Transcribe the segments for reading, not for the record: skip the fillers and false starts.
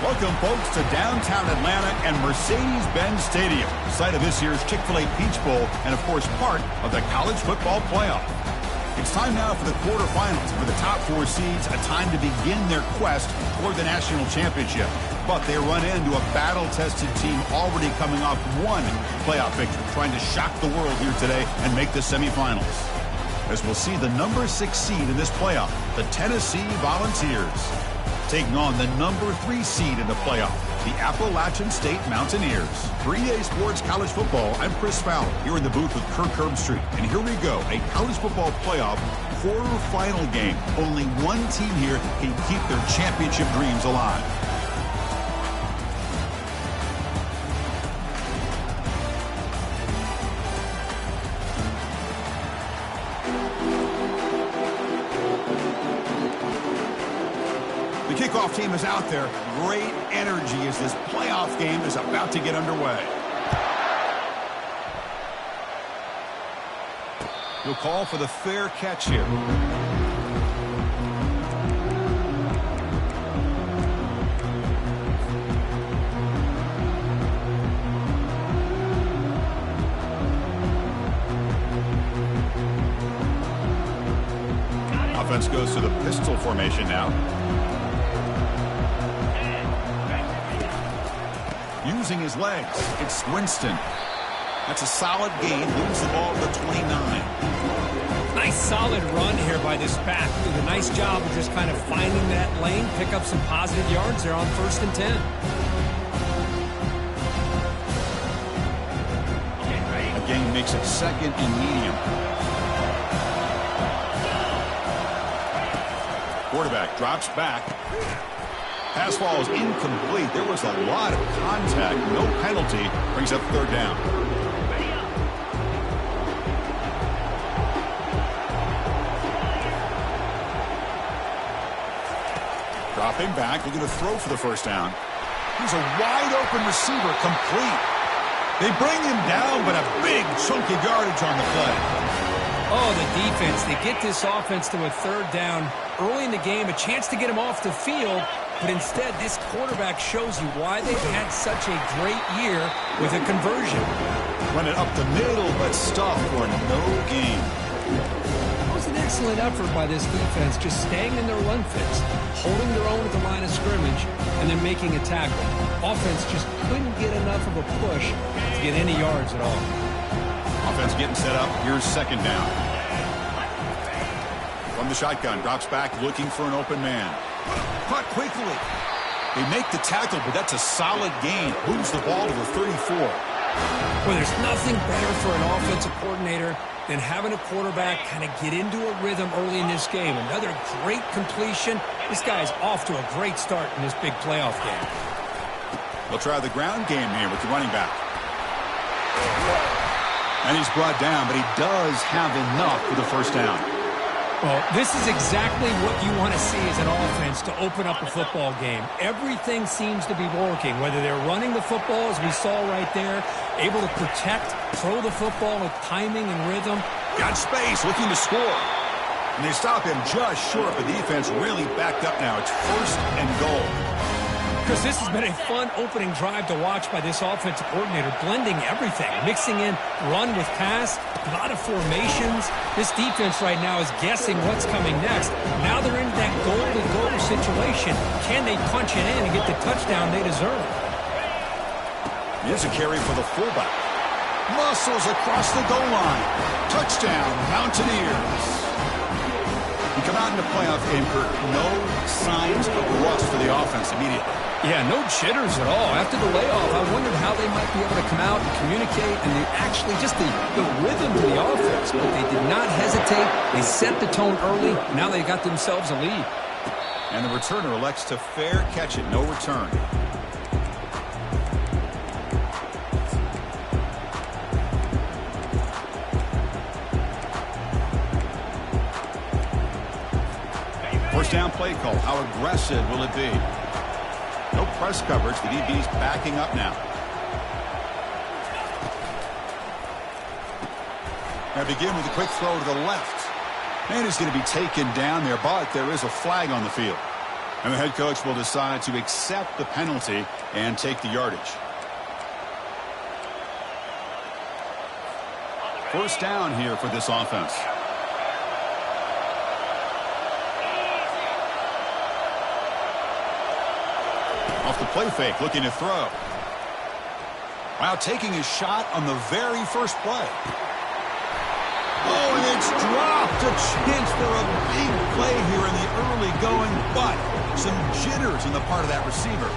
Welcome, folks, to downtown Atlanta and Mercedes-Benz Stadium, site of this year's Chick-fil-A Peach Bowl and, of course, part of the college football playoff. It's time now for the quarterfinals. For the top four seeds, a time to begin their quest toward the national championship. But they run into a battle-tested team already coming off one playoff victory, trying to shock the world here today and make the semifinals. As we'll see the number 6 seed in this playoff, the Tennessee Volunteers, taking on the number 3 seed in the playoff, the Appalachian State Mountaineers. 3A Sports College Football, I'm Chris Fowler, here in the booth with Kirk Herbstreit. And here we go, a college football playoff quarterfinal game. Only one team here can keep their championship dreams alive. The kickoff team is out there. Great energy as this playoff game is about to get underway. He'll call for the fair catch here. Offense goes to the pistol formation now. Using his legs, it's Winston. That's a solid gain. Moves the ball to the 29. Nice solid run here by this back. Did a nice job of just kind of finding that lane, pick up some positive yards there on 1st and 10. A gain makes it 2nd and medium. Quarterback drops back. Pass ball is incomplete. There was a lot of contact. No penalty. Brings up 3rd down. Dropping back. Looking to throw for the 1st down. Here's a wide open receiver. Complete. They bring him down, but a big chunky yardage on the play. Oh, the defense. They get this offense to a 3rd down early in the game. A chance to get him off the field. But instead, this quarterback shows you why they've had such a great year with a conversion. Run it up the middle, but stuffed for no gain. That was an excellent effort by this defense, just staying in their run fits, holding their own at the line of scrimmage, and then making a tackle. Offense just couldn't get enough of a push to get any yards at all. Offense getting set up. Here's 2nd down. From the shotgun, drops back, looking for an open man. Caught quickly. They make the tackle, but that's a solid gain. Moves the ball to the 34. Well, there's nothing better for an offensive coordinator than having a quarterback kind of get into a rhythm early in this game. Another great completion. This guy's off to a great start in this big playoff game. They'll try the ground game here with the running back. And he's brought down, but he does have enough for the 1st down. Well, this is exactly what you want to see as an offense to open up a football game. Everything seems to be working, whether they're running the football, as we saw right there, able to protect, throw the football with timing and rhythm. Got space, looking to score. And they stop him just short, but the defense really backed up now. It's 1st and goal. Because this has been a fun opening drive to watch by this offensive coordinator, blending everything, mixing in run with pass, a lot of formations. This defense right now is guessing what's coming next. Now they're into that goal-to-goal situation. Can they punch it in and get the touchdown they deserve? Here's a carry for the fullback. Muscles across the goal line. Touchdown, Mountaineers. We come out in the playoff game, Kirk. No signs of rust for the offense immediately. Yeah, no jitters at all. After the layoff, I wondered how they might be able to come out and communicate and actually just the rhythm to the offense. But they did not hesitate. They set the tone early. Now they got themselves a lead. And the returner elects to fair catch it. No return. First down play call. How aggressive will it be? No press coverage. The DB's backing up now. Now begin with a quick throw to the left. Man is going to be taken down there, but there is a flag on the field. And the head coach will decide to accept the penalty and take the yardage. First down here for this offense. Off the play fake, looking to throw. Wow, taking a shot on the very first play. Oh, and it's dropped. A chance for a big play here in the early going, but some jitters on the part of that receiver.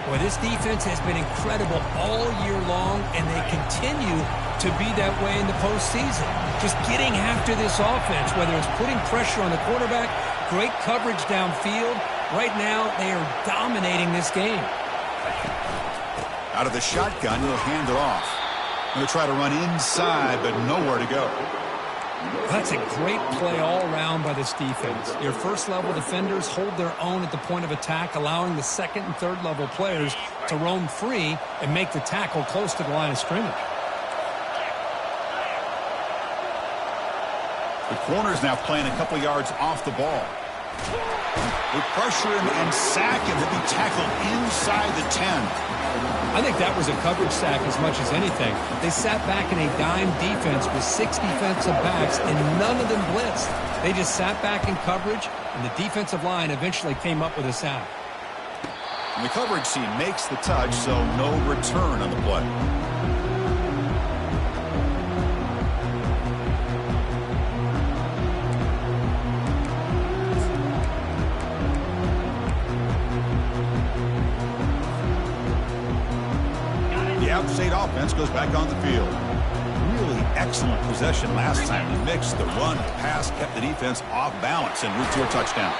Boy, this defense has been incredible all year long, and they continue to be that way in the postseason. Just getting after this offense, whether it's putting pressure on the quarterback, great coverage downfield. Right now, they are dominating this game. Out of the shotgun, he'll hand it off. Going to try to run inside, but nowhere to go. That's a great play all around by this defense. Your first-level defenders hold their own at the point of attack, allowing the second- and third-level players to roam free and make the tackle close to the line of scrimmage. The corner's now playing a couple yards off the ball. They pressure him and sack him. He'll be tackled inside the 10. I think that was a coverage sack as much as anything. They sat back in a dime defense with 6 defensive backs, and none of them blitzed. They just sat back in coverage, and the defensive line eventually came up with a sack. And the coverage team makes the touch, so no return on the play. State offense goes back on the field. Really excellent possession last time. The mix, the run, the pass kept the defense off balance and route to a touchdown.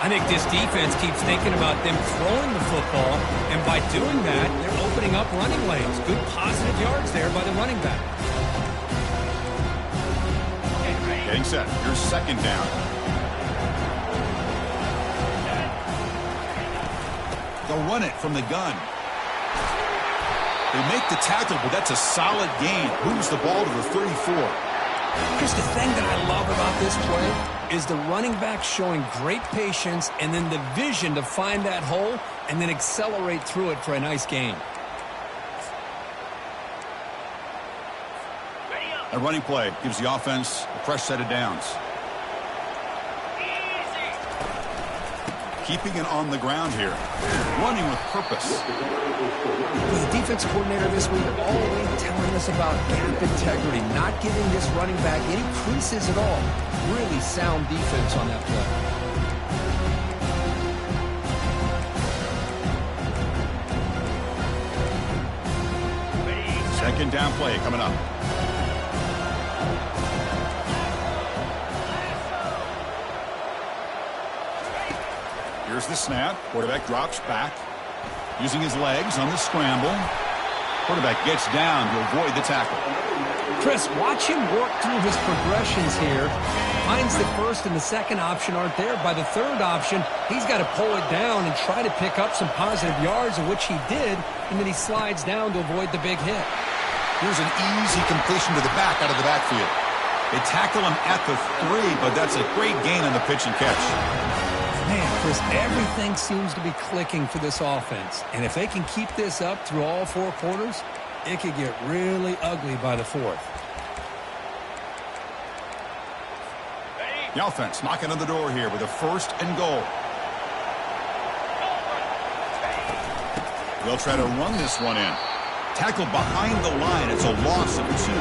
I think this defense keeps thinking about them throwing the football, and by doing that, they're opening up running lanes. Good positive yards there by the running back. Getting set. Here's second down. They'll run it from the gun. They make the tackle, but that's a solid gain. Moves the ball to the 34. Just the thing that I love about this play is the running back showing great patience and then the vision to find that hole and then accelerate through it for a nice gain. A running play gives the offense a fresh set of downs. Keeping it on the ground here. Running with purpose. The defense coordinator this week always telling us about gap integrity, not giving this running back any creases at all. Really sound defense on that play. Second down play coming up. Here's the snap. Quarterback drops back. Using his legs on the scramble. Quarterback gets down to avoid the tackle. Chris, watch him work through his progressions here. Finds the first and the second option aren't there. By the third option, he's got to pull it down and try to pick up some positive yards, of which he did, and then he slides down to avoid the big hit. Here's an easy completion to the back out of the backfield. They tackle him at the 3, but that's a great gain on the pitch and catch. Man, Chris, everything seems to be clicking for this offense. And if they can keep this up through all 4 quarters, it could get really ugly by the 4th. The offense knocking on the door here with a 1st and goal. They'll try to run this one in. Tackled behind the line. It's a loss of 2.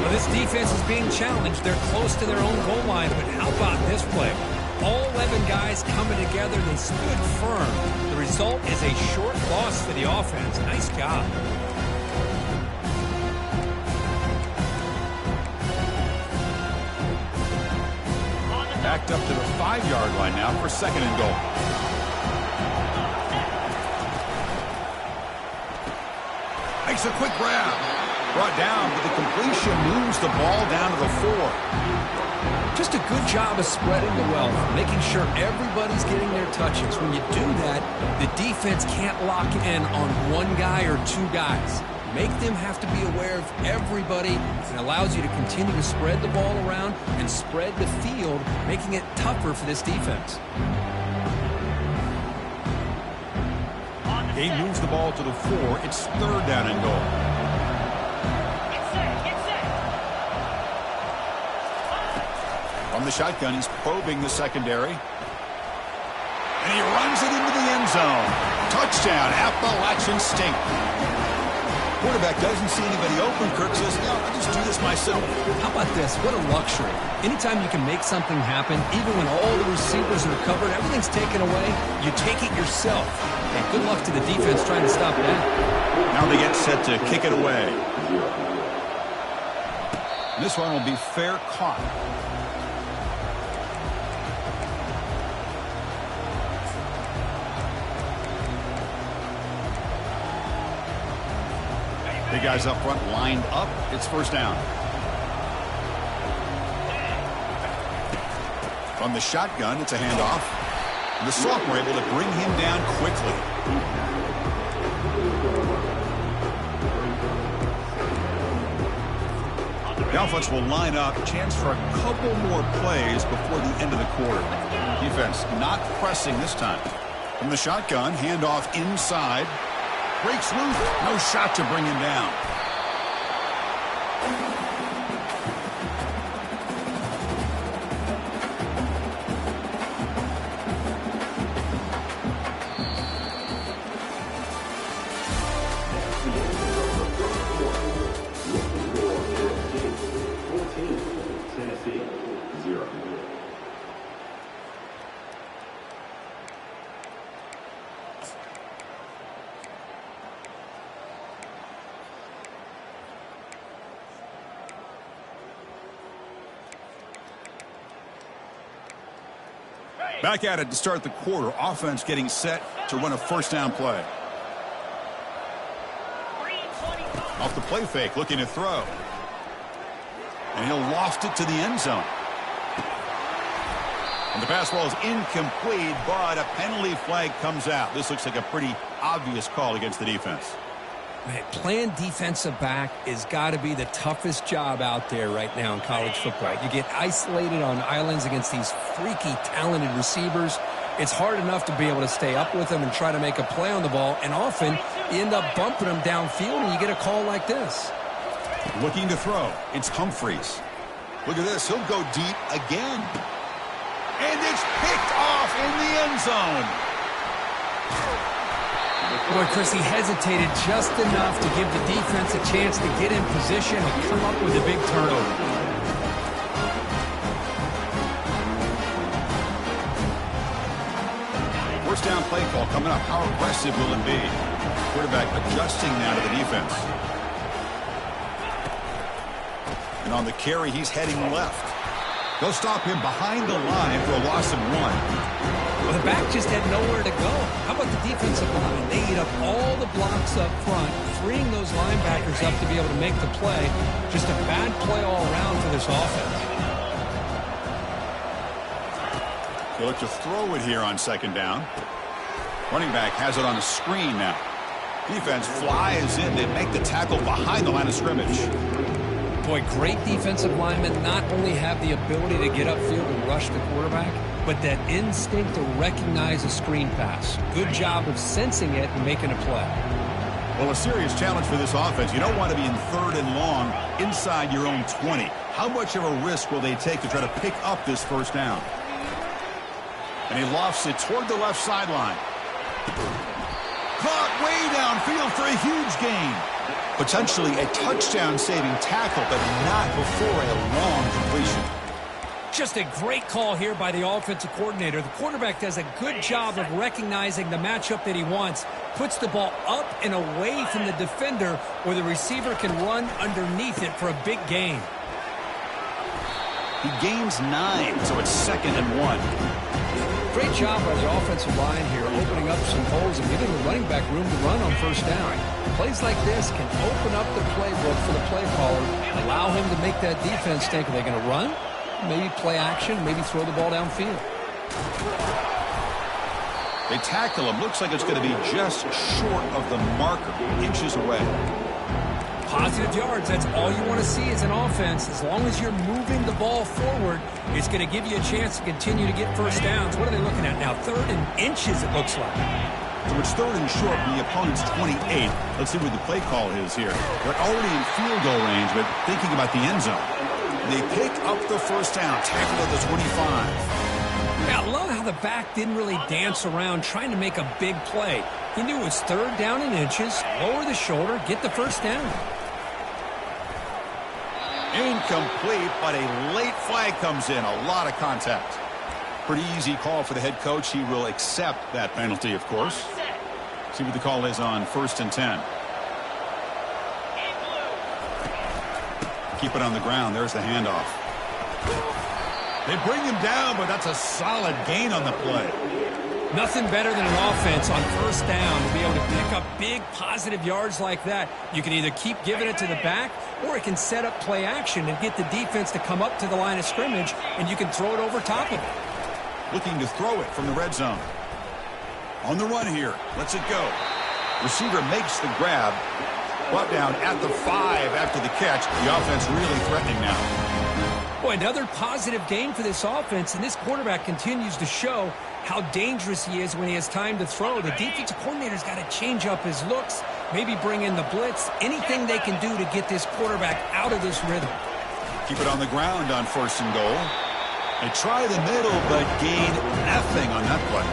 Well, this defense is being challenged. They're close to their own goal line, but how about this play? All 11 guys coming together. They stood firm. The result is a short loss for the offense. Nice job. Backed up to the 5-yard line now for 2nd and goal. Makes a quick grab. Brought down, but the completion moves the ball down to the 4. Just a good job of spreading the wealth, making sure everybody's getting their touches. When you do that, the defense can't lock in on one guy or 2 guys. Make them have to be aware of everybody. It allows you to continue to spread the ball around and spread the field, making it tougher for this defense. He moves the ball to the 4. It's 3rd down and goal. From the shotgun, he's probing the secondary. And he runs it into the end zone. Touchdown, Appalachian State. Quarterback doesn't see anybody open. Kirk says, no, I'll just do this myself. How about this? What a luxury. Anytime you can make something happen, even when all the receivers are covered, everything's taken away, you take it yourself. And good luck to the defense trying to stop that. Now they get set to kick it away. This one will be fair caught. The guys up front lined up. It's 1st down. From the shotgun, it's a handoff. The sophomore able to bring him down quickly. The offense will line up. Chance for a couple more plays before the end of the quarter. Defense not pressing this time. From the shotgun, handoff inside. Breaks loose. No shot to bring him down. Back at it to start the quarter. Offense getting set to run a 1st down play. Off the play fake, looking to throw. And he'll loft it to the end zone. And the pass ball is incomplete, but a penalty flag comes out. This looks like a pretty obvious call against the defense. Man, playing defensive back has got to be the toughest job out there right now in college football. You get isolated on islands against these freaky, talented receivers. It's hard enough to be able to stay up with them and try to make a play on the ball, and often you end up bumping them downfield and you get a call like this. Looking to throw. It's Humphreys. Look at this. He'll go deep again. And it's picked off in the end zone. Boy, Chris, he hesitated just enough to give the defense a chance to get in position and come up with a big turnover. First down play call coming up. How aggressive will it be? Quarterback adjusting now to the defense. And on the carry, he's heading left. They'll stop him behind the line for a loss of 1. Well, the back just had nowhere to go. How about the defensive line? They eat up all the blocks up front, freeing those linebackers up to be able to make the play. Just a bad play all around for this offense. They look to throw it here on 2nd down. Running back has it on a screen now. Defense flies in. They make the tackle behind the line of scrimmage. Boy, great defensive linemen not only have the ability to get upfield and rush the quarterback, but that instinct to recognize a screen pass. Good job of sensing it and making a play. Well, a serious challenge for this offense. You don't want to be in 3rd and long inside your own 20. How much of a risk will they take to try to pick up this 1st down? And he lofts it toward the left sideline. Caught way downfield for a huge gain. Potentially a touchdown-saving tackle, but not before a long completion. Just a great call here by the offensive coordinator. The quarterback does a good job of recognizing the matchup that he wants. Puts the ball up and away from the defender where the receiver can run underneath it for a big gain. He gains 9, so it's 2nd and 1. Great job by the offensive line here, opening up some holes and giving the running back room to run on 1st down. Plays like this can open up the playbook for the play caller, allow him to make that defense think, are they going to run? Maybe play action, maybe throw the ball downfield. They tackle him. Looks like it's going to be just short of the marker, inches away. Positive yards, that's all you want to see as an offense. As long as you're moving the ball forward, it's going to give you a chance to continue to get first downs. What are they looking at now? 3rd and inches, it looks like. So it's 3rd and short from the opponent's 28. Let's see what the play call is here. They're already in field goal range, but thinking about the end zone. They pick up the first down, tackle at the 25. Yeah, I love how the back didn't really dance around trying to make a big play. He knew it was 3rd down and inches, lower the shoulder, get the first down. Incomplete, but a late flag comes in. A lot of contact. Pretty easy call for the head coach. He will accept that penalty, of course. See what the call is on 1st and 10. Keep it on the ground. There's the handoff. They bring him down, but that's a solid gain on the play. Nothing better than an offense on 1st down to be able to pick up big positive yards like that. You can either keep giving it to the back, or it can set up play action and get the defense to come up to the line of scrimmage, and you can throw it over top of it. Looking to throw it from the red zone. On the run here. Lets it go. Receiver makes the grab. Brought down at the 5 after the catch. The offense really threatening now. Boy, another positive game for this offense, and this quarterback continues to show how dangerous he is when he has time to throw. The defensive coordinator's got to change up his looks, maybe bring in the blitz, anything they can do to get this quarterback out of this rhythm. Keep it on the ground on 1st and goal. They try the middle, but gain nothing on that play.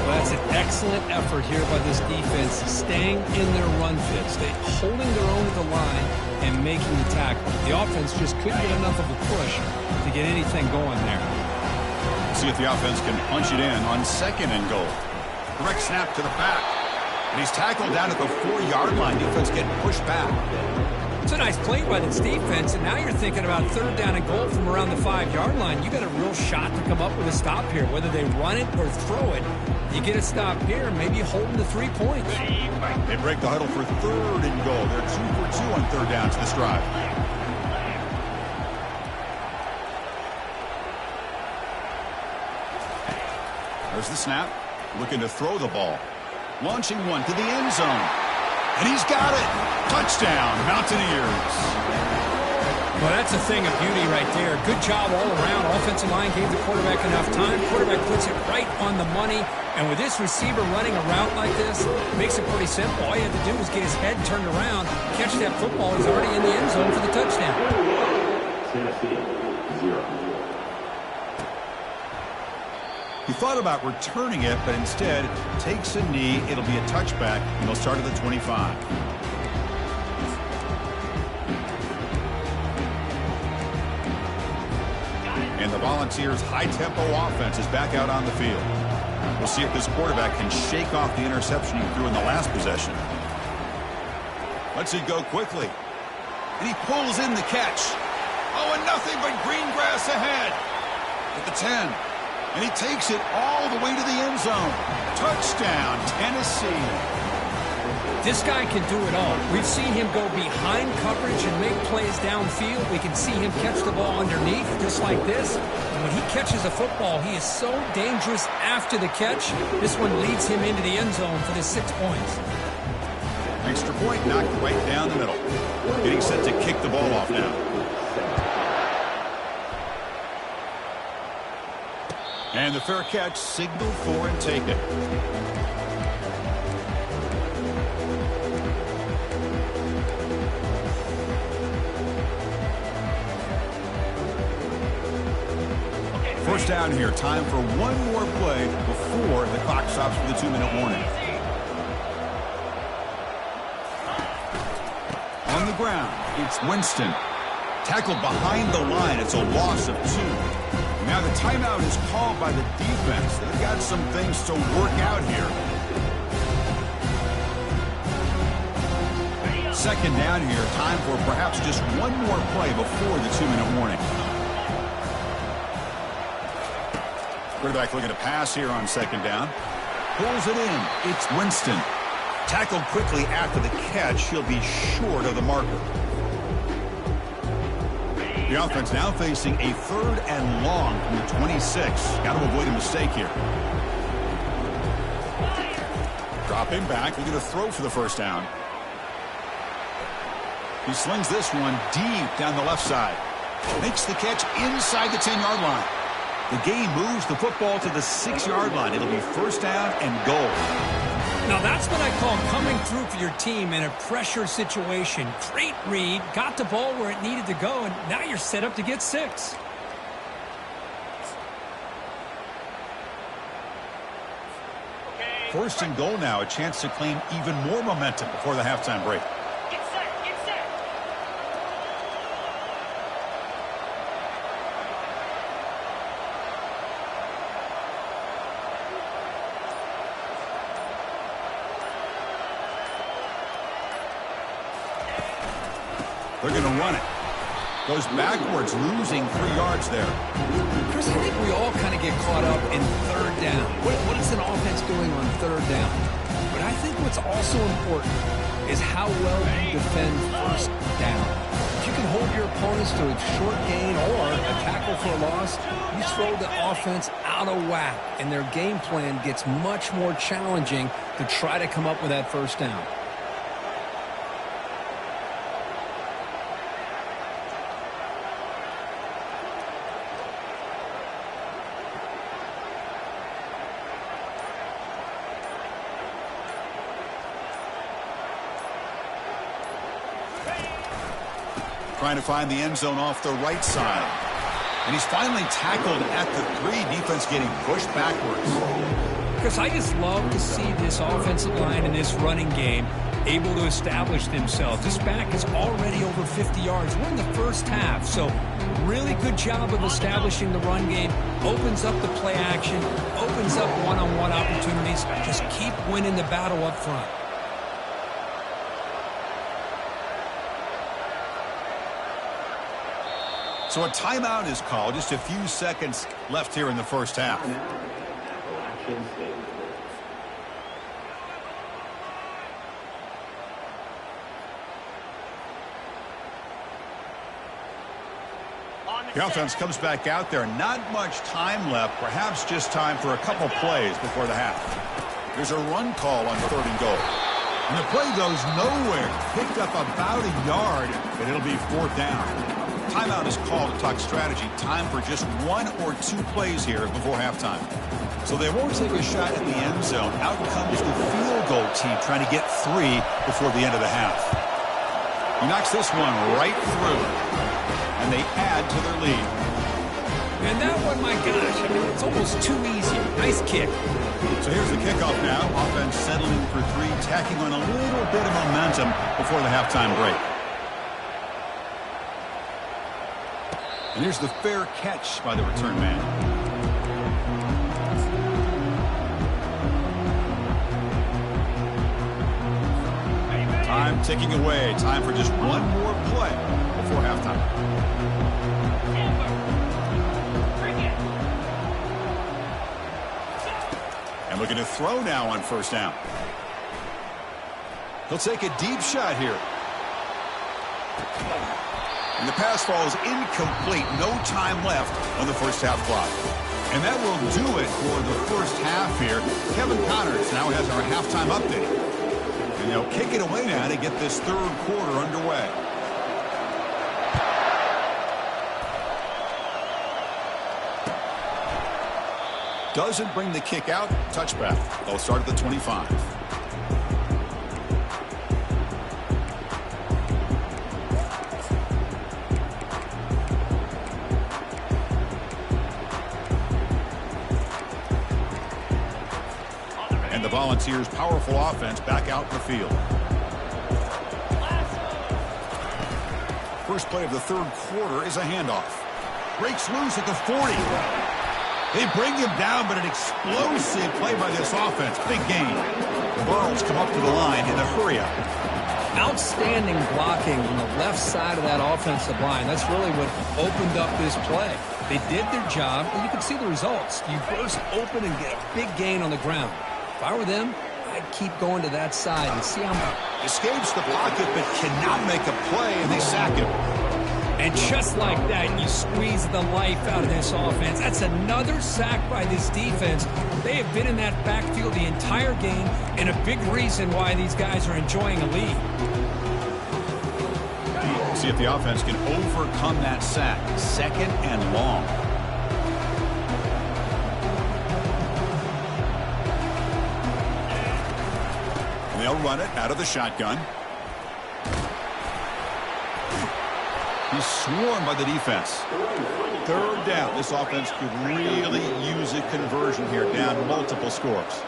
Well, that's an excellent effort here by this defense, staying in their run fits, holding their own at the line and making the tackle. The offense just couldn't get enough of a push to get anything going there. See if the offense can punch it in on 2nd and goal. Direct snap to the back. And he's tackled down at the 4-yard line. Defense getting pushed back. It's a nice play by this defense, and now you're thinking about 3rd down and goal from around the 5-yard line. You got a real shot to come up with a stop here, whether they run it or throw it. You get a stop here, maybe holding the 3 points. They break the huddle for 3rd and goal. They're 2 for 2 on 3rd down to this drive. There's the snap. Looking to throw the ball. Launching one to the end zone. And he's got it. Touchdown, Mountaineers. Well, that's a thing of beauty right there. Good job all around. Offensive line gave the quarterback enough time. Quarterback puts it right on the money. And with this receiver running a route like this, it makes it pretty simple. All you have to do is get his head turned around, catch that football. He's already in the end zone for the touchdown. Tennessee, 0. He thought about returning it, but instead takes a knee. It'll be a touchback, and they'll start at the 25. And the Volunteers' high-tempo offense is back out on the field. We'll see if this quarterback can shake off the interception he threw in the last possession. Lets it go quickly. And he pulls in the catch. Oh, and nothing but green grass ahead. At the 10. And he takes it all the way to the end zone. Touchdown, Tennessee. This guy can do it all. We've seen him go behind coverage and make plays downfield. We can see him catch the ball underneath, just like this. And when he catches a football, he is so dangerous after the catch. This one leads him into the end zone for the 6 points. Extra point knocked right down the middle. Getting set to kick the ball off now. And the fair catch signaled for and taken. First down here. Time for one more play before the clock stops for the 2-minute warning. On the ground, it's Winston. Tackled behind the line. It's a loss of 2. Now the timeout is called by the defense. They've got some things to work out here. Second down here. Time for perhaps just one more play before the 2-minute warning. Quarterback looking to pass here on second down. Pulls it in. It's Winston. Tackled quickly after the catch. He'll be short of the marker. The offense now facing a 3rd and long from the 26. Got to avoid a mistake here. Drop him back. Looking to throw for the first down. He slings this one deep down the left side. Makes the catch inside the 10-yard line. The game moves the football to the 6-yard line. It'll be first down and goal. Now that's what I call coming through for your team in a pressure situation. Great read, got the ball where it needed to go, and now you're set up to get 6. First and goal now, a chance to claim even more momentum before the halftime break. Get set, get set. They're going to run it. Goes backwards, losing 3 yards there. Chris, I think we all kind of get caught up in third down. What is an offense doing on third down? But I think what's also important is how well you defend first down. If you can hold your opponents to a short gain or a tackle for a loss, you throw the offense out of whack, and their game plan gets much more challenging to try to come up with that first down. Trying to find the end zone off the right side. And he's finally tackled at the 3. Defense getting pushed backwards. Because I just love to see this offensive line and this running game able to establish themselves. This back is already over 50 yards. We're in the first half, so really good job of establishing the run game. Opens up the play action, opens up one-on-one opportunities. Just keep winning the battle up front. So a timeout is called. Just a few seconds left here in the first half. The offense comes back out there. Not much time left. Perhaps just time for a couple plays before the half. There's a run call on 3rd and goal. And the play goes nowhere. Picked up about a yard, but it'll be 4th down. Timeout is called to talk strategy. Time for just 1 or 2 plays here before halftime. So they won't take a shot at the end zone. Out comes the field goal team trying to get 3 before the end of the half. He knocks this one right through. And they add to their lead. And that one, my gosh, I mean, it's almost too easy. Nice kick. So here's the kickoff now. Offense settling for 3, tacking on a little bit of momentum before the halftime break. And here's the fair catch by the return man. Time ticking away. Time for just one more play before halftime. And looking to throw now on first down. He'll take a deep shot here. And the pass falls incomplete. No time left on the first half clock. And that will do it for the first half here. Kevin Connors now has our halftime update. And they'll kick it away now to get this 3rd quarter underway. Doesn't bring the kick out. Touchback. They'll start at the 25. And the Volunteers' powerful offense back out in the field. First play of the 3rd quarter is a handoff. Breaks loose at the 40. They bring him down, but an explosive play by this offense. Big gain. The Vols come up to the line in a hurry-up. Outstanding blocking on the left side of that offensive line. That's really what opened up this play. They did their job, and you can see the results. You burst open and get a big gain on the ground. If I were them, I'd keep going to that side and see how much. Escapes the pocket, but cannot make a play, and they sack him. And just like that, you squeeze the life out of this offense. That's another sack by this defense. They have been in that backfield the entire game, and a big reason why these guys are enjoying a lead. see if the offense can overcome that sack. 2nd and long. They'll run it out of the shotgun. He's swarmed by the defense. 3rd down. This offense could really use a conversion here, down multiple scores.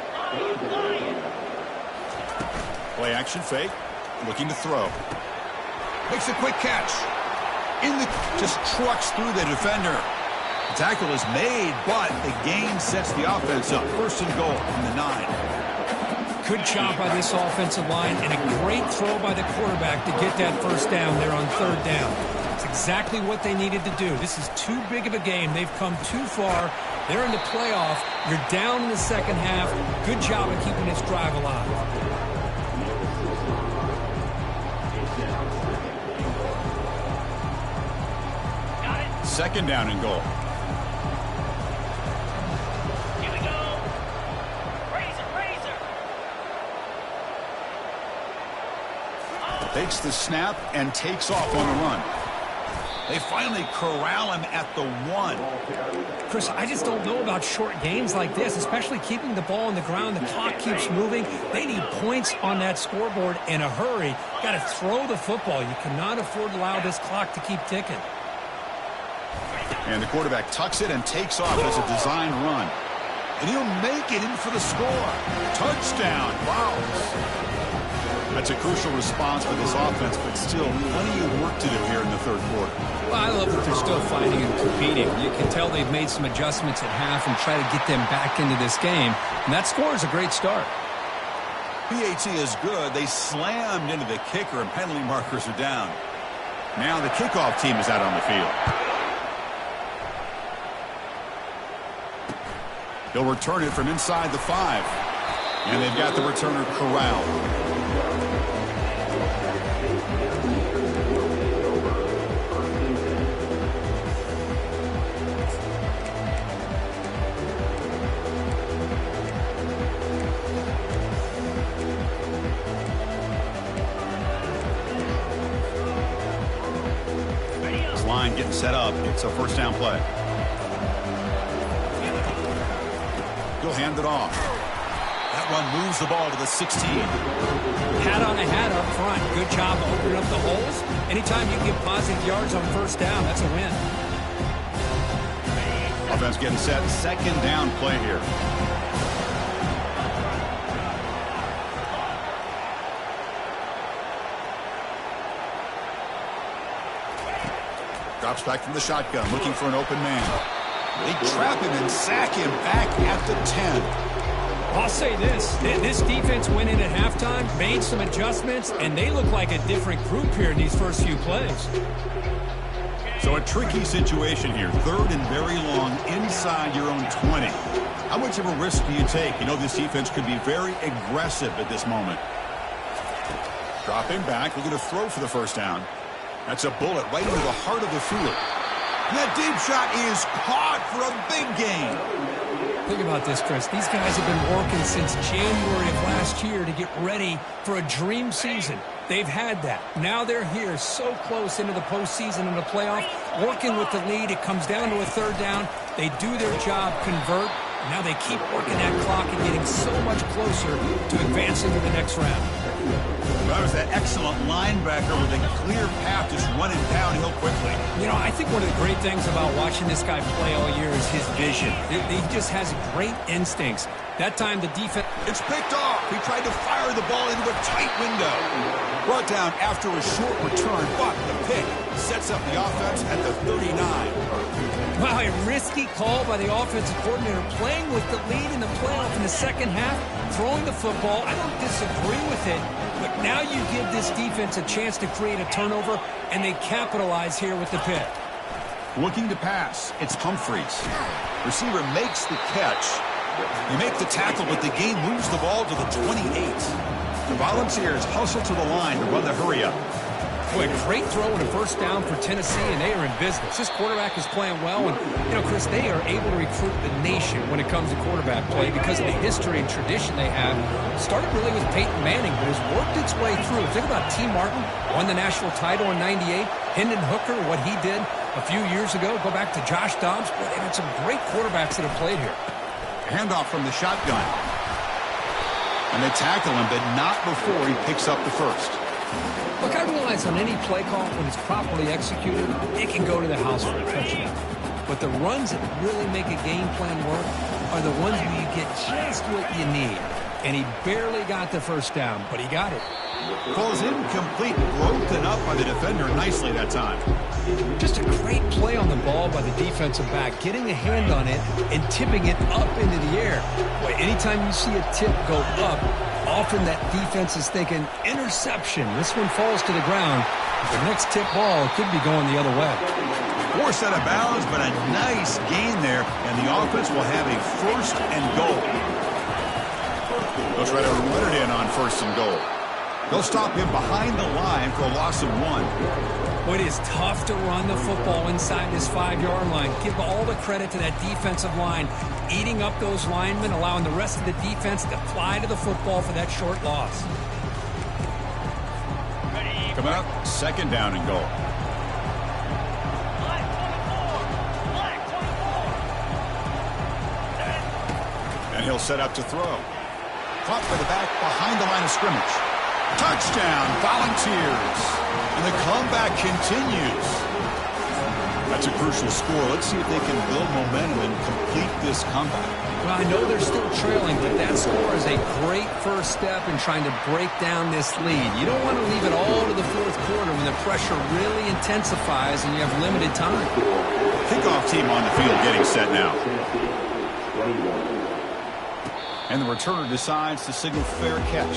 Play action fake. Looking to throw. Makes a quick catch. Just trucks through the defender. The tackle is made, but the gain sets the offense up. 1st and goal from the 9. Good job by this offensive line, and a great throw by the quarterback to get that 1st down there on 3rd down. It's exactly what they needed to do. This is too big of a game. They've come too far. They're in the playoff. You're down in the 2nd half. Good job of keeping this drive alive. Got it. 2nd down and goal. Here we go. Razor. Takes the snap and takes off on the run. They finally corral him at the 1. Chris, I just don't know about short games like this, especially keeping the ball on the ground. The clock keeps moving. They need points on that scoreboard in a hurry. Got to throw the football. You cannot afford to allow this clock to keep ticking. And the quarterback tucks it and takes off as a design run. And he'll make it in for the score. Touchdown. Wow. That's a crucial response for this offense, but still plenty of work to do here in the 3rd quarter. Well, I love that they're still fighting and competing. You can tell they've made some adjustments at half and try to get them back into this game. And that score is a great start. PAT is good. They slammed into the kicker, and penalty markers are down. Now the kickoff team is out on the field. They'll return it from inside the 5. And they've got the returner corralled. Line getting set up. It's a 1st down play. He'll hand it off. That one moves the ball to the 16. Hat on a hat up front. Good job of opening up the holes. Anytime you get positive yards on 1st down, that's a win. Offense getting set. 2nd down play here. Drops back from the shotgun, looking for an open man. They trap him and sack him back at the 10. I'll say this. This defense went in at halftime, made some adjustments, and they look like a different group here in these first few plays. So a tricky situation here. 3rd and very long inside your own 20. How much of a risk do you take? You know this defense could be very aggressive at this moment. Dropping back, looking to throw for the 1st down. That's a bullet right into the heart of the field. And that deep shot is caught for a big gain. Think about this, Chris. These guys have been working since January of last year to get ready for a dream season. They've had that. Now they're here so close into the postseason and the playoff, working with the lead. It comes down to a 3rd down. They do their job, convert. Now they keep working that clock and getting so much closer to advancing to the next round. That was that excellent linebacker with a clear path just running downhill quickly. You know, I think one of the great things about watching this guy play all year is his vision. He just has great instincts. That time the defense... It's picked off. He tried to fire the ball into a tight window. Brought down after a short return, but the pick sets up the offense at the 39. Wow, a risky call by the offensive coordinator, playing with the lead in the playoff in the 2nd half, throwing the football. I don't disagree with it, but now you give this defense a chance to create a turnover, and they capitalize here with the pick. Looking to pass, it's Humphreys. Receiver makes the catch. They make the tackle, but the game moves the ball to the 28. The Volunteers hustle to the line to run the hurry-up. Boy, great throw and a 1st down for Tennessee, and they are in business. This quarterback is playing well, and, you know, Chris, they are able to recruit the nation when it comes to quarterback play because of the history and tradition they have. Started really with Peyton Manning, but has worked its way through. Think about T. Martin, won the national title in '98, Hendon Hooker, what he did a few years ago, go back to Josh Dobbs. Boy, they've had some great quarterbacks that have played here. Handoff from the shotgun. And they tackle him, but not before he picks up the first. Look, I realize on any play call, when it's properly executed, it can go to the house for a touchdown. But the runs that really make a game plan work are the ones where you get just what you need. And he barely got the first down, but he got it. Falls incomplete, broken up by the defender nicely that time. Just a great play on the ball by the defensive back, getting a hand on it and tipping it up into the air. Boy, anytime you see a tip go up, often that defense is thinking interception. This one falls to the ground. The next tip ball could be going the other way. Forced out of bounds, but a nice gain there, and the offense will have a first and goal. They'll try to run it in on first and goal. They'll stop him behind the line for a loss of 1. Well, it is tough to run the football inside this 5-yard line. Give all the credit to that defensive line, eating up those linemen, allowing the rest of the defense to fly to the football for that short loss. Coming up, second down and goal. And he'll set up to throw. Caught by the back behind the line of scrimmage. Touchdown, Volunteers. And the comeback continues. That's a crucial score. Let's see if they can build momentum and complete this comeback. Well, I know they're still trailing, but that score is a great first step in trying to break down this lead. You don't want to leave it all to the fourth quarter when the pressure really intensifies and you have limited time. Kickoff team on the field getting set now. And the returner decides to signal fair catch.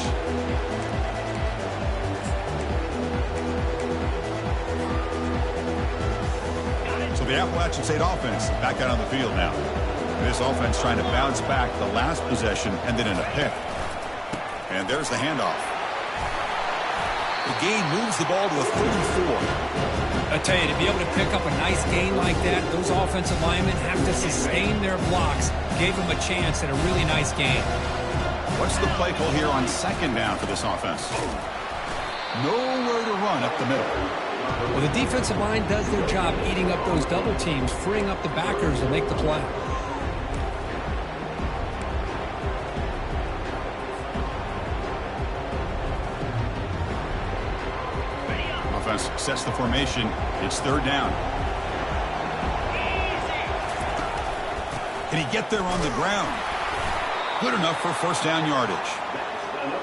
So the Appalachian State offense back out on the field now. This offense trying to bounce back the last possession and then in a pick. And there's the handoff. The gain moves the ball to a 34. I tell you, to be able to pick up a nice gain like that, those offensive linemen have to sustain their blocks. Gave them a chance at a really nice gain. What's the play call here on second down for this offense? Nowhere to run up the middle. Well, the defensive line does their job eating up those double teams, freeing up the backers to make the play. Offense sets the formation. It's third down. Can he get there on the ground? Good enough for first down yardage.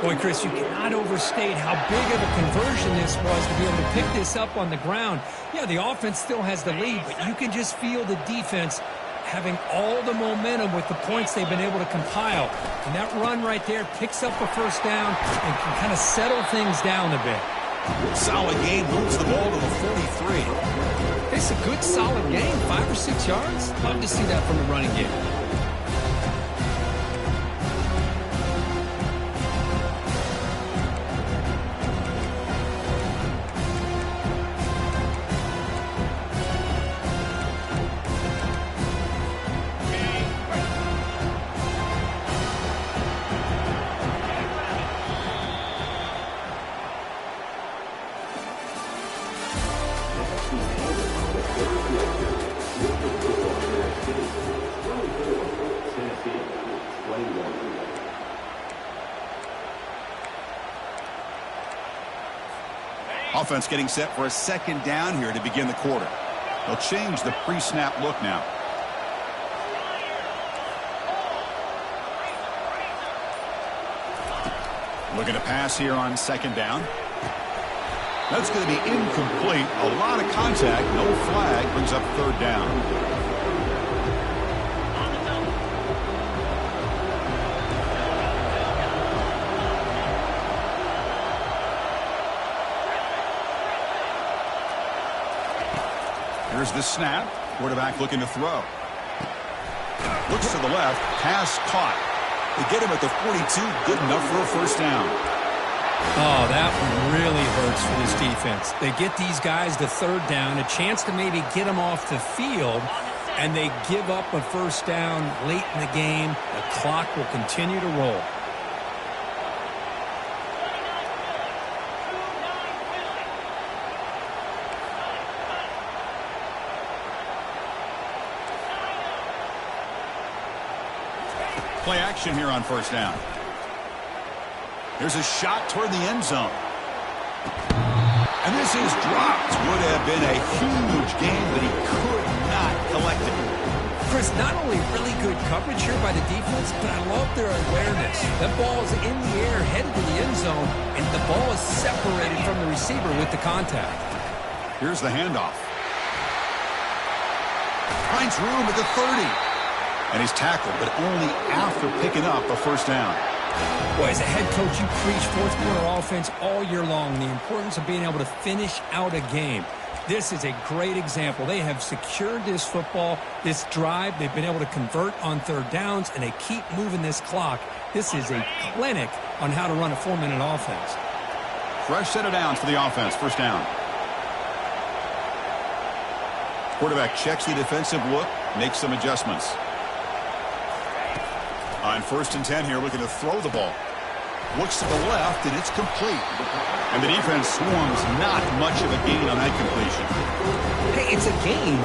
Boy, Chris, you cannot overstate how big of a conversion this was to be able to pick this up on the ground. Yeah, the offense still has the lead, but you can just feel the defense having all the momentum with the points they've been able to compile. And that run right there picks up a first down and can kind of settle things down a bit. Solid gain, moves the ball to the 43. It's a good, solid gain, 5 or 6 yards. Love to see that from the running game. Offense getting set for a second down here to begin the quarter. They'll change the pre-snap look now. Looking to pass here on second down. That's going to be incomplete. A lot of contact. No flag. Brings up third down. Here's the snap. Quarterback looking to throw. Looks to the left. Pass caught. They get him at the 42. Good enough for a first down. Oh, that one really hurts for this defense. They get these guys to third down, a chance to maybe get them off the field, and they give up a first down late in the game. The clock will continue to roll. Play action here on first down. Here's a shot toward the end zone. And this is dropped. Would have been a huge gain, but he could not collect it. Chris, not only really good coverage here by the defense, but I love their awareness. That ball is in the air, headed to the end zone, and the ball is separated from the receiver with the contact. Here's the handoff. Finds room at the 30. And he's tackled, but only after picking up a first down. Boy, as a head coach, you preach fourth quarter offense all year long, the importance of being able to finish out a game. This is a great example. They have secured this football, this drive. They've been able to convert on third downs, and they keep moving this clock. This is a clinic on how to run a 4-minute offense. Fresh set of downs for the offense. First down. Quarterback checks the defensive look, makes some adjustments. On 1st and 10 here, looking to throw the ball. Looks to the left, and it's complete. And the defense swarms, not much of a gain on that completion. Hey, it's a gain.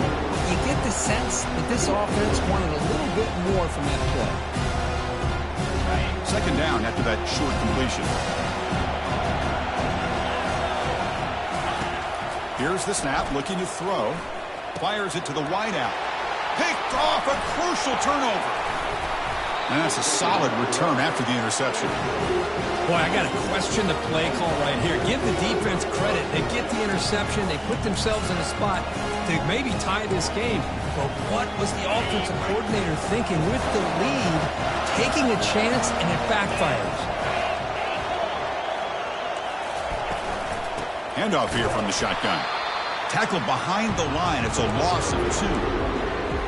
You get the sense that this offense wanted a little bit more from that play. Second down after that short completion. Here's the snap, looking to throw. Fires it to the wideout. Picked off, a crucial turnover. And that's a solid return after the interception. Boy, I got to question the play call right here. Give the defense credit. They get the interception. They put themselves in a spot to maybe tie this game. But what was the offensive coordinator thinking with the lead, taking a chance, and it backfires? Handoff here from the shotgun. Tackled behind the line. It's a loss of 2.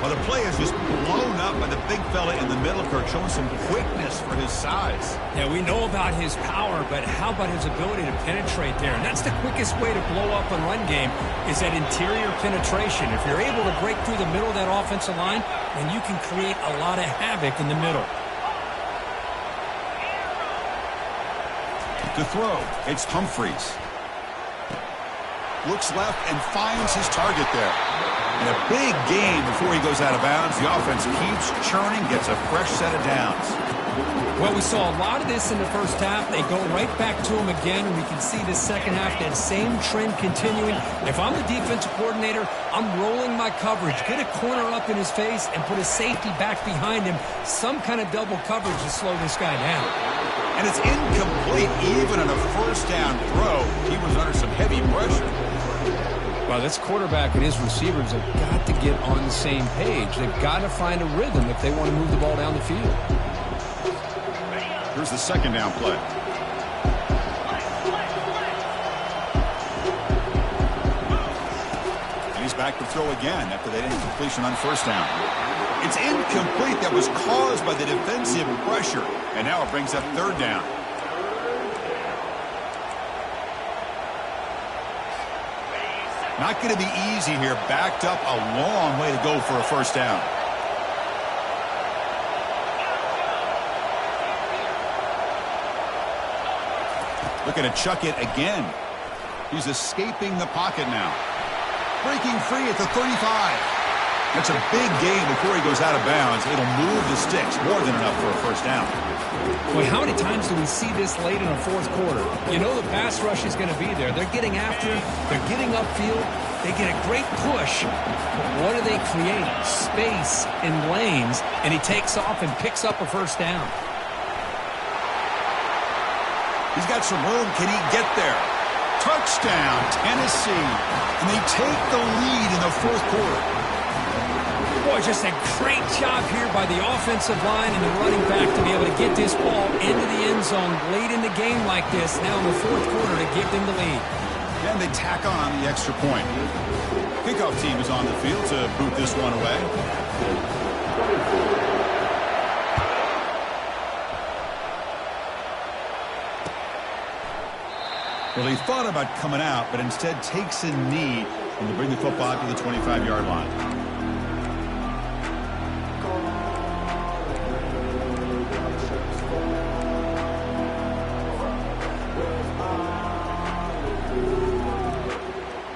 Well, the play is just blown up by the big fella in the middle, Kirk, showing some quickness for his size. Yeah, we know about his power, but how about his ability to penetrate there? And that's the quickest way to blow up a run game is that interior penetration. If you're able to break through the middle of that offensive line, then you can create a lot of havoc in the middle. To throw, it's Humphreys. Looks left and finds his target there. And a big gain before he goes out of bounds. The offense keeps churning, gets a fresh set of downs. Well, we saw a lot of this in the first half. They go right back to him again, and we can see the second half, that same trend continuing. If I'm the defensive coordinator, I'm rolling my coverage. Get a corner up in his face and put a safety back behind him. Some kind of double coverage to slow this guy down. And it's incomplete even on a first down throw. He was under some heavy pressure. Well, this quarterback and his receivers have got to get on the same page. They've got to find a rhythm if they want to move the ball down the field. Here's the second down play. And he's back to throw again after that incompletion on first down. It's incomplete. That was caused by the defensive pressure. And now it brings up third down. Not going to be easy here. Backed up a long way to go for a first down. Looking to chuck it again. He's escaping the pocket now. Breaking free at the 35. That's a big gain before he goes out of bounds. It'll move the sticks more than enough for a first down. Boy, how many times do we see this late in a fourth quarter? You know the pass rush is going to be there. They're getting after him. They're getting upfield. They get a great push. But what do they create? Space in lanes. And he takes off and picks up a first down. He's got some room. Can he get there? Touchdown, Tennessee. And they take the lead in the fourth quarter. Boy, just a great job here by the offensive line and the running back to be able to get this ball into the end zone late in the game like this, now in the fourth quarter, to give them the lead. And they tack on the extra point. Kickoff team is on the field to boot this one away. Well, he thought about coming out, but instead takes a knee and to bring the football to the 25-yard line.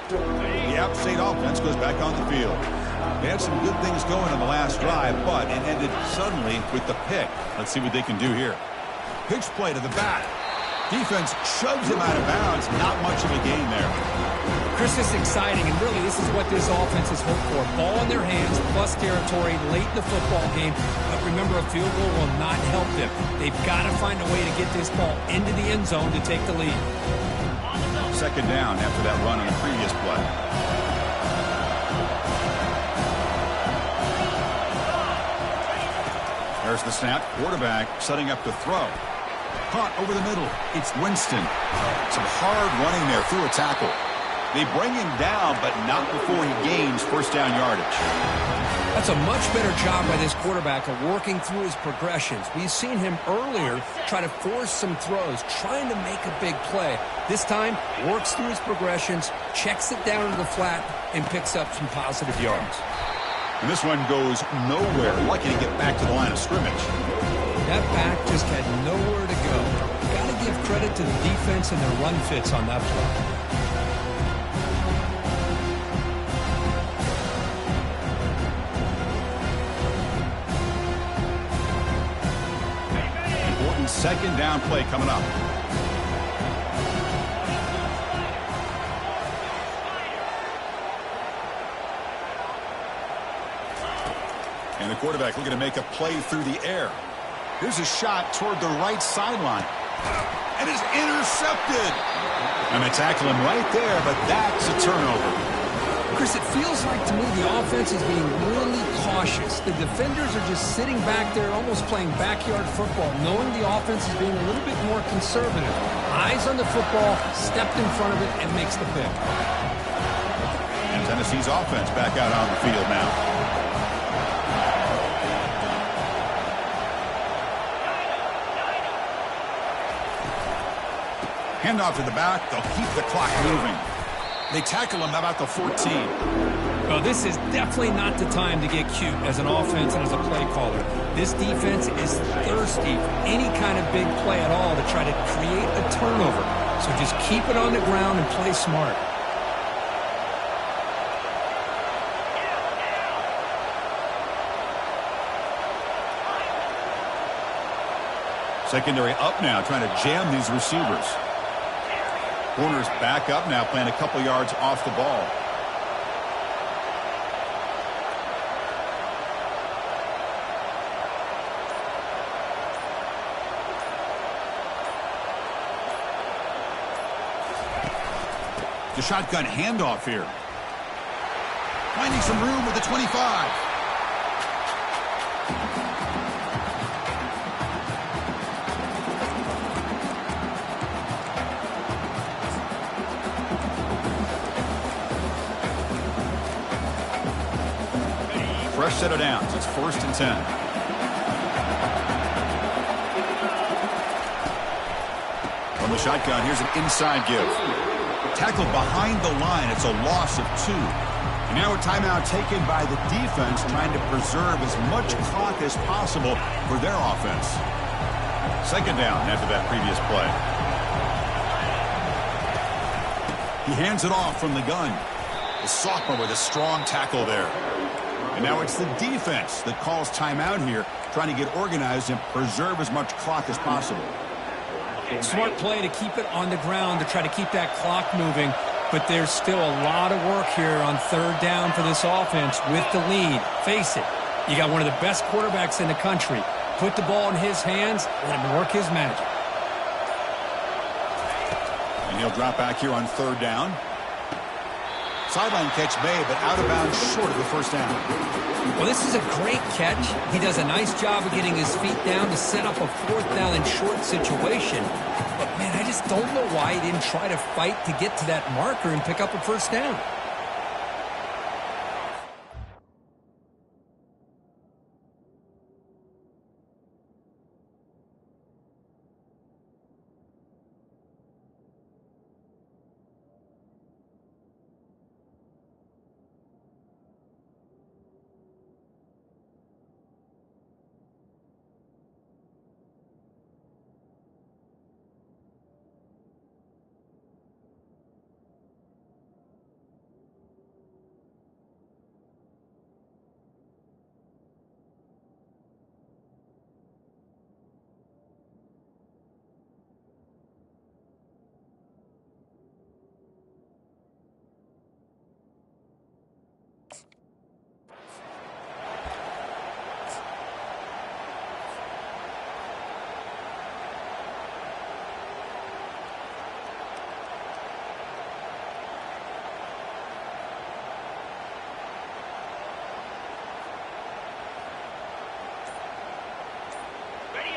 The App State offense goes back on the field. They had some good things going on the last drive, but it ended suddenly with the pick. Let's see what they can do here. Pitch play to the back. Defense shoves him out of bounds. Not much of a gain there. Chris, this is exciting, and really this is what this offense has hoped for. Ball in their hands, plus territory late in the football game. But remember, a field goal will not help them. They've got to find a way to get this ball into the end zone to take the lead. Second down after that run on the previous play. There's the snap. Quarterback setting up to throw. Caught over the middle. It's Winston. Some hard running there through a tackle. They bring him down, but not before he gains first down yardage. That's a much better job by this quarterback of working through his progressions. We've seen him earlier try to force some throws, trying to make a big play. This time, works through his progressions, checks it down to the flat, and picks up some positive yards. And this one goes nowhere. Lucky to get back to the line of scrimmage. That back just had nowhere to go. Got to give credit to the defense and their run fits on that play. Second down play coming up. And the quarterback looking to make a play through the air. Here's a shot toward the right sideline. And it's intercepted. And they tackle him right there, but that's a turnover. Chris, it feels like to me the offense is being really cautious. The defenders are just sitting back there almost playing backyard football, knowing the offense is being a little bit more conservative. Eyes on the football, stepped in front of it, and makes the pick. And Tennessee's offense back out on the field now. Handoff to the back. They'll keep the clock moving. They tackle him about the 14. Well, this is definitely not the time to get cute as an offense and as a play caller. This defense is thirsty for any kind of big play at all to try to create a turnover. So just keep it on the ground and play smart. Secondary up now, trying to jam these receivers. Corners back up now, playing a couple yards off the ball. The shotgun handoff here. Finding some room with the 25. Fresh set of downs. It's 1st and 10. From the shotgun, here's an inside give. Tackled behind the line. It's a loss of 2. And now a timeout taken by the defense, trying to preserve as much clock as possible for their offense. Second down after that previous play. He hands it off from the gun. The sophomore with a strong tackle there. And now it's the defense that calls timeout here, trying to get organized and preserve as much clock as possible. Smart play to keep it on the ground to try to keep that clock moving, but there's still a lot of work here on 3rd down for this offense with the lead. Face it, you got one of the best quarterbacks in the country. Put the ball in his hands, let him work his magic. And he'll drop back here on 3rd down. Sideline catch made, but out of bounds short of the first down. Well, this is a great catch. He does a nice job of getting his feet down to set up a 4th down and short situation. But, man, I just don't know why he didn't try to fight to get to that marker and pick up a first down.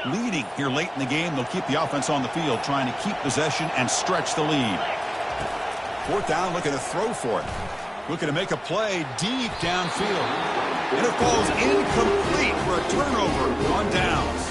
leading here late in the game. They'll keep the offense on the field, trying to keep possession and stretch the lead. 4th down, looking to throw for it. Looking to make a play deep downfield. And it falls incomplete for a turnover on downs.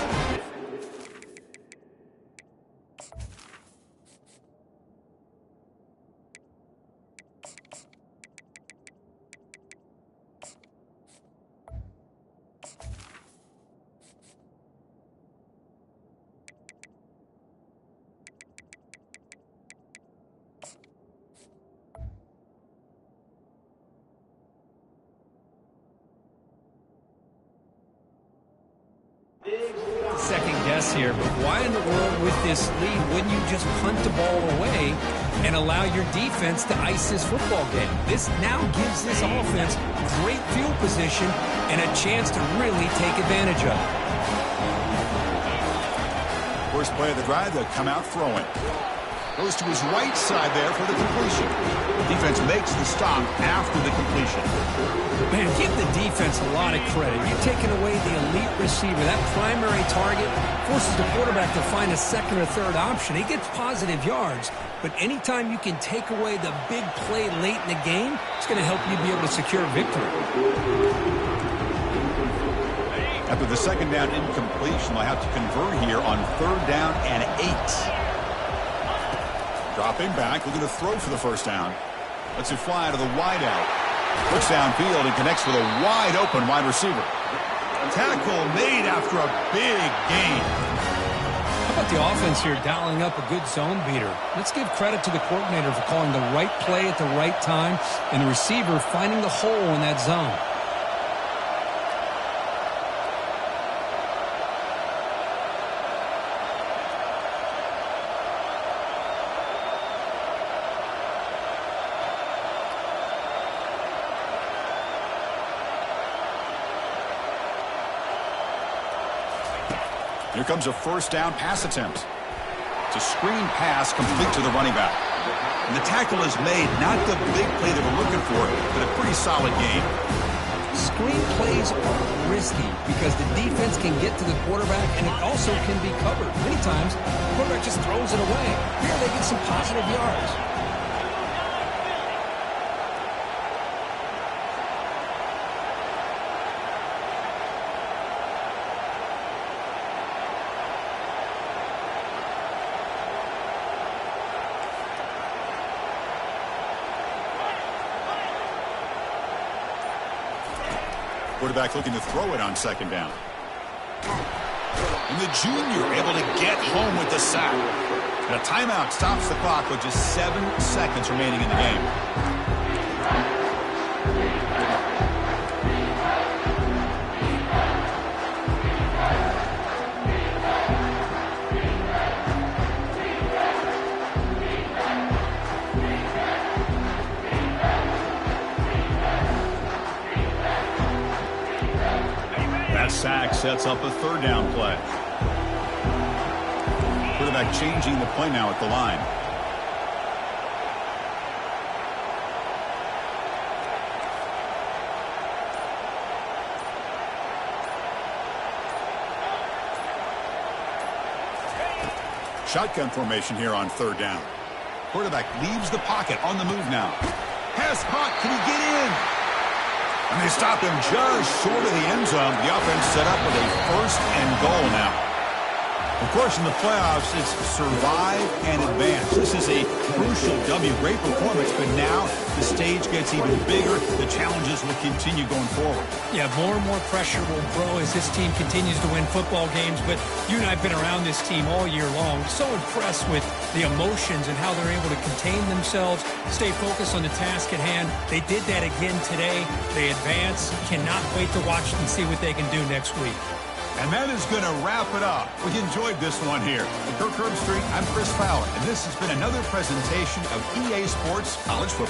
Second guess here, but why in the world with this lead wouldn't you just punt the ball away and allow your defense to ice this football game? This now gives this offense great field position and a chance to really take advantage of it. First play of the drive, they'll come out throwing. Goes to his right side there for the completion. The defense makes the stop after the completion. Man, give the defense a lot of credit. You're taking away the elite receiver. That primary target forces the quarterback to find a second or third option. He gets positive yards, but anytime you can take away the big play late in the game, it's going to help you be able to secure victory. After the second down incompletion, they'll have to convert here on 3rd down and 8. Dropping back, looking to throw for the first down. Lets it fly to the wide out. Looks downfield and connects with a wide-open wide receiver. Tackle made after a big gain. How about the offense here dialing up a good zone beater? Let's give credit to the coordinator for calling the right play at the right time and the receiver finding the hole in that zone. Here comes a first down pass attempt. It's a screen pass complete to the running back. And the tackle is made, not the big play that we're looking for, but a pretty solid gain. Screen plays are risky because the defense can get to the quarterback and it also can be covered. Many times, the quarterback just throws it away. Here they get some positive yards. Quarterback looking to throw it on 2nd down. And the junior able to get home with the sack. And a timeout stops the clock with just 7 seconds remaining in the game. Sack sets up a 3rd down play. Quarterback changing the play now at the line. Shotgun formation here on 3rd down. Quarterback leaves the pocket on the move now. Pass caught. Can he get in? And they stop him just short of the end zone. The offense set up with a 1st and goal now. Of course, in the playoffs, it's survive and advance. This is a crucial W. Great performance, but now the stage gets even bigger. The challenges will continue going forward. Yeah, more and more pressure will grow as this team continues to win football games, but you and I have been around this team all year long. So impressed with the emotions and how they're able to contain themselves, stay focused on the task at hand. They did that again today. They advance. Cannot wait to watch and see what they can do next week. And that is going to wrap it up. We enjoyed this one here. From Kirk Herbstreit, I'm Chris Fowler, and this has been another presentation of EA Sports College Football.